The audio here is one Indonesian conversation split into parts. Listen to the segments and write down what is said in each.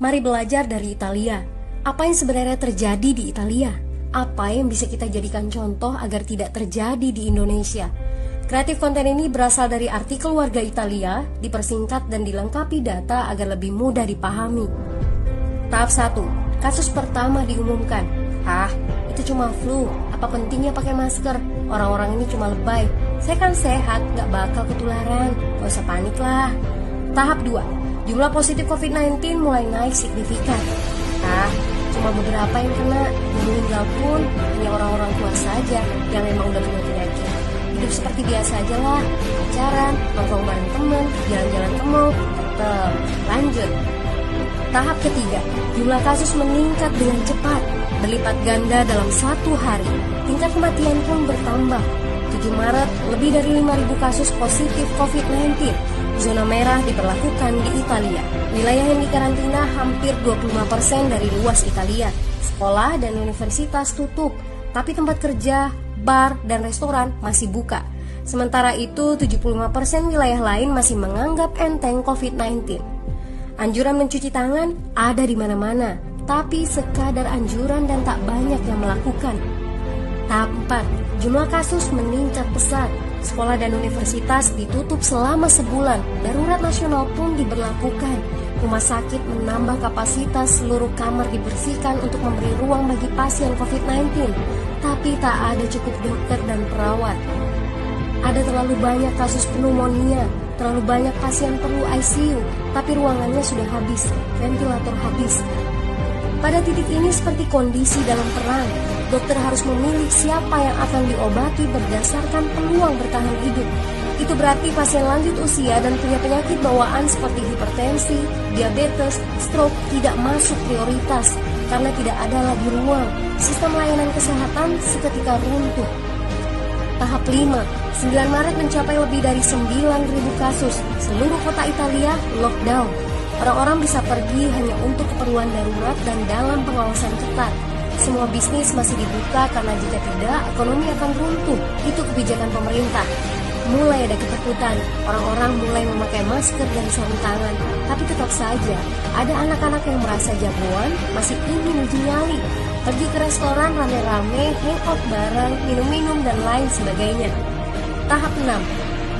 Mari belajar dari Italia. Apa yang sebenarnya terjadi di Italia? Apa yang bisa kita jadikan contoh agar tidak terjadi di Indonesia? Kreatif konten ini berasal dari artikel warga Italia, dipersingkat dan dilengkapi data agar lebih mudah dipahami. Tahap 1. Kasus pertama diumumkan. Itu cuma flu. Apa pentingnya pakai masker? Orang-orang ini cuma lebay. Saya kan sehat, gak bakal ketularan. Gak usah panik lah. Tahap 2. Jumlah positif COVID-19 mulai naik signifikan. Cuma beberapa yang kena. Yang meninggal pun hanya orang-orang tua saja yang memang udah punya penyakit. Hidup seperti biasa aja lah. Pacaran, nongkrong bareng temen, jalan-jalan ke mall. Lanjut. Tahap ketiga, jumlah kasus meningkat dengan cepat, berlipat ganda dalam 1 hari. Tingkat kematian pun bertambah. 7 Maret, lebih dari 5.000 kasus positif COVID-19. Zona merah diberlakukan di Italia. Wilayah yang dikarantina hampir 25% dari luas Italia. Sekolah dan universitas tutup, tapi tempat kerja, bar, dan restoran masih buka. Sementara itu, 75% wilayah lain masih menganggap enteng COVID-19. Anjuran mencuci tangan ada di mana-mana, tapi sekadar anjuran dan tak banyak yang melakukan. Tahap 4. Jumlah kasus meningkat pesat. Sekolah dan universitas ditutup selama sebulan. Darurat nasional pun diberlakukan. Rumah sakit menambah kapasitas, seluruh kamar dibersihkan untuk memberi ruang bagi pasien COVID-19. Tapi tak ada cukup dokter dan perawat. Ada terlalu banyak kasus pneumonia, terlalu banyak pasien perlu ICU, tapi ruangannya sudah habis, ventilator habis. Pada titik ini seperti kondisi dalam perang, dokter harus memilih siapa yang akan diobati berdasarkan peluang bertahan hidup. Itu berarti pasien lanjut usia dan punya penyakit bawaan seperti hipertensi, diabetes, stroke tidak masuk prioritas karena tidak ada lagi ruang. Sistem layanan kesehatan seketika runtuh. Tahap 5. 9 Maret mencapai lebih dari 9.000 kasus. Seluruh kota Italia lockdown. Orang-orang bisa pergi hanya untuk keperluan darurat dan dalam pengawasan ketat. Semua bisnis masih dibuka karena jika tidak, ekonomi akan runtuh. Itu kebijakan pemerintah. Mulai ada ketakutan, orang-orang mulai memakai masker dan sarung tangan. Tapi tetap saja, ada anak-anak yang merasa jagoan, masih ingin uji nyali. Pergi ke restoran rame-rame, hangout bareng, minum-minum dan lain sebagainya. Tahap 6.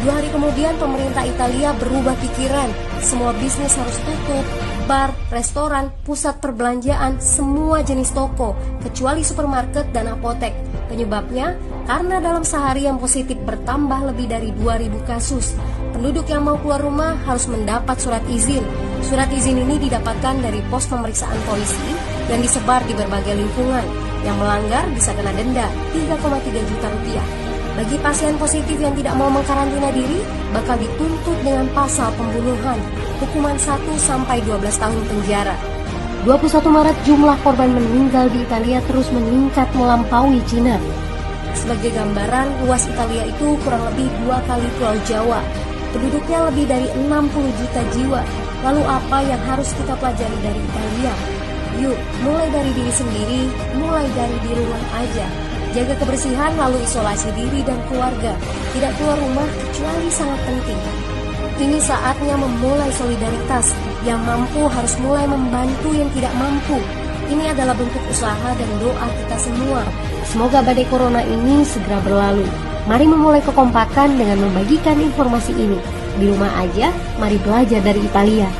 2 hari kemudian pemerintah Italia berubah pikiran. Semua bisnis harus tutup, bar, restoran, pusat perbelanjaan, semua jenis toko, kecuali supermarket dan apotek. Penyebabnya, karena dalam sehari yang positif bertambah lebih dari 2.000 kasus. Penduduk yang mau keluar rumah harus mendapat surat izin. Surat izin ini didapatkan dari pos pemeriksaan polisi yang disebar di berbagai lingkungan. Yang melanggar bisa kena denda 3,3 juta rupiah. Bagi pasien positif yang tidak mau mengkarantina diri, bakal dituntut dengan pasal pembunuhan, hukuman 1-12 tahun penjara. 21 Maret jumlah korban meninggal di Italia terus meningkat melampaui Cina. Sebagai gambaran, luas Italia itu kurang lebih 2 kali Pulau Jawa. Penduduknya lebih dari 60 juta jiwa. Lalu apa yang harus kita pelajari dari Italia? Yuk, mulai dari diri sendiri, mulai dari di rumah aja. Jaga kebersihan lalu isolasi diri dan keluarga. Tidak keluar rumah kecuali sangat penting. Ini saatnya memulai solidaritas. Yang mampu harus mulai membantu yang tidak mampu. Ini adalah bentuk usaha dan doa kita semua. Semoga badai corona ini segera berlalu. Mari memulai kekompakan dengan membagikan informasi ini. Di rumah aja, mari belajar dari Italia.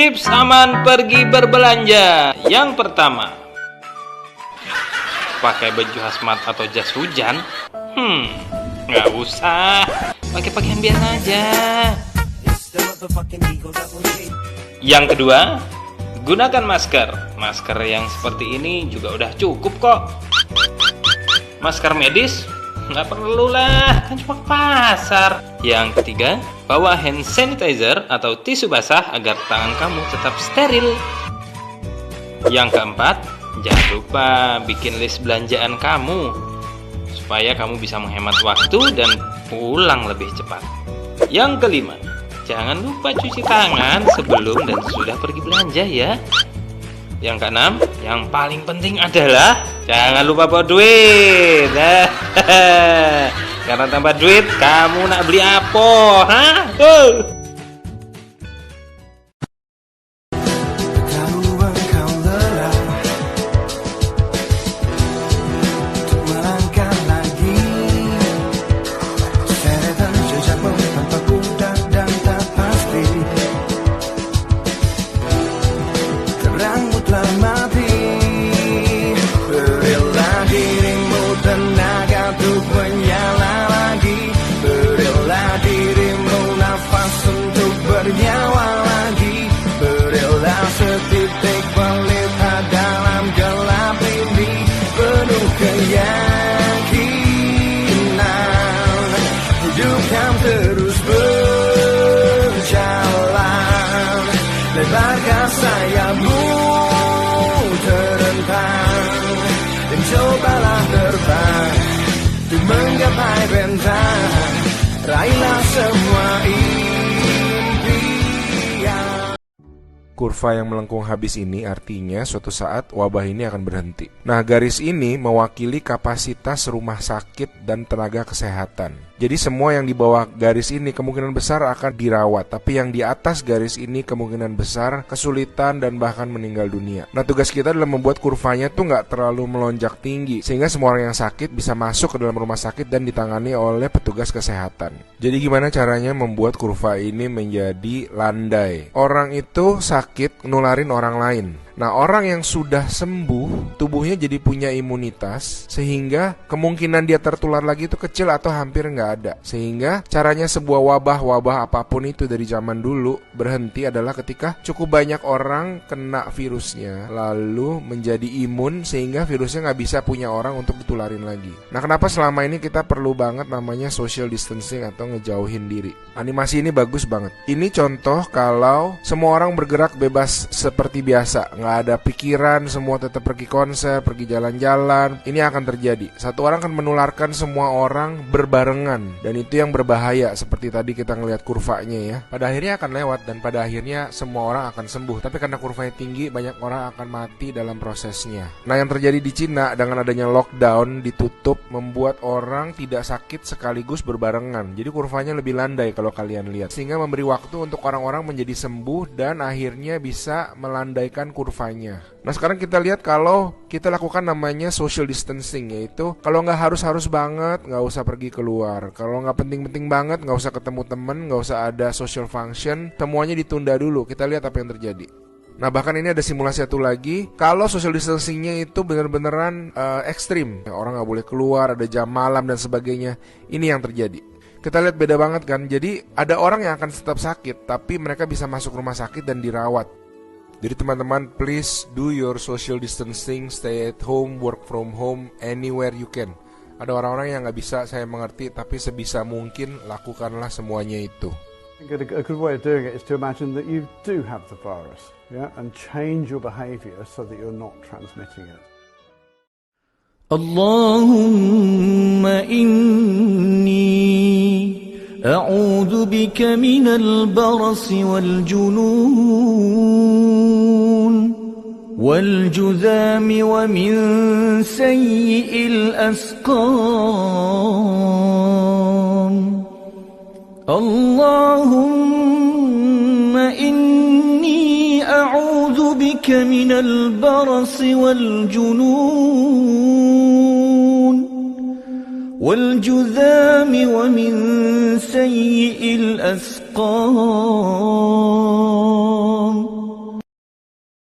Tips aman pergi berbelanja. Yang pertama, pakai baju hazmat atau jas hujan? Nggak usah. Pakai pakaian biasa aja. Yang kedua, gunakan masker. Masker yang seperti ini juga udah cukup kok. Masker medis? Nggak perlu lah, kan cuma ke pasar. Yang ketiga, bawa hand sanitizer atau tisu basah agar tangan kamu tetap steril. Yang keempat, jangan lupa bikin list belanjaan kamu supaya kamu bisa menghemat waktu dan pulang lebih cepat. Yang kelima, jangan lupa cuci tangan sebelum dan sesudah pergi belanja ya. Yang keenam, yang paling penting adalah jangan lupa bawa duit. Karena tanpa duit kamu nak beli apa? Terus berjalan, lebarkan sayapmu terentang, dan cobalah terbang untuk menggapai bentang, raihlah semua impian. Kurva yang melengkung habis ini artinya suatu saat wabah ini akan berhenti. Nah, garis ini mewakili kapasitas rumah sakit dan tenaga kesehatan. Jadi semua yang di bawah garis ini kemungkinan besar akan dirawat, tapi yang di atas garis ini kemungkinan besar kesulitan dan bahkan meninggal dunia. Nah, tugas kita adalah membuat kurvanya tuh nggak terlalu melonjak tinggi, sehingga semua orang yang sakit bisa masuk ke dalam rumah sakit dan ditangani oleh petugas kesehatan. Jadi gimana caranya membuat kurva ini menjadi landai? Orang itu sakit nularin orang lain. Nah, orang yang sudah sembuh, tubuhnya jadi punya imunitas, sehingga kemungkinan dia tertular lagi itu kecil atau hampir nggak ada. Sehingga caranya sebuah wabah apapun itu dari zaman dulu berhenti adalah ketika cukup banyak orang kena virusnya, lalu menjadi imun sehingga virusnya nggak bisa punya orang untuk ditularin lagi. Nah, kenapa selama ini kita perlu banget namanya social distancing atau ngejauhin diri? Animasi ini bagus banget. Ini contoh kalau semua orang bergerak bebas seperti biasa, nggak ada pikiran, semua tetap pergi konser, pergi jalan-jalan. Ini akan terjadi. Satu orang akan menularkan semua orang berbarengan, dan itu yang berbahaya. Seperti tadi kita ngelihat kurvanya ya. Pada akhirnya akan lewat dan pada akhirnya semua orang akan sembuh. Tapi karena kurvanya tinggi, banyak orang akan mati dalam prosesnya. Nah, yang terjadi di Cina dengan adanya lockdown, ditutup, membuat orang tidak sakit sekaligus berbarengan. Jadi kurvanya lebih landai kalau kalian lihat, sehingga memberi waktu untuk orang-orang menjadi sembuh dan akhirnya bisa melandaikan kurva. Nah, sekarang kita lihat kalau kita lakukan namanya social distancing, yaitu kalau nggak harus banget nggak usah pergi keluar, kalau nggak penting-penting banget nggak usah ketemu temen, nggak usah ada social function, semuanya ditunda dulu. Kita lihat apa yang terjadi. Nah, bahkan ini ada simulasi satu lagi, kalau social distancingnya itu benar-beneran ekstrim, orang nggak boleh keluar, ada jam malam dan sebagainya. Ini yang terjadi. Kita lihat beda banget kan. Jadi ada orang yang akan tetap sakit, tapi mereka bisa masuk rumah sakit dan dirawat. Jadi teman-teman, please do your social distancing, stay at home, work from home, anywhere you can. Ada orang-orang yang nggak bisa, saya mengerti, tapi sebisa mungkin lakukanlah semuanya itu. A good way of doing it is to imagine that you do have the virus, yeah, and change your behavior so that you're not transmitting it. Allahumma inni a'udzu bika minal barasi wal junun wal juzami wa min sayyi'il asqam. Allahumma inni a'udzu bika minal barasi wal junun والجذام ومن سيء الأسقام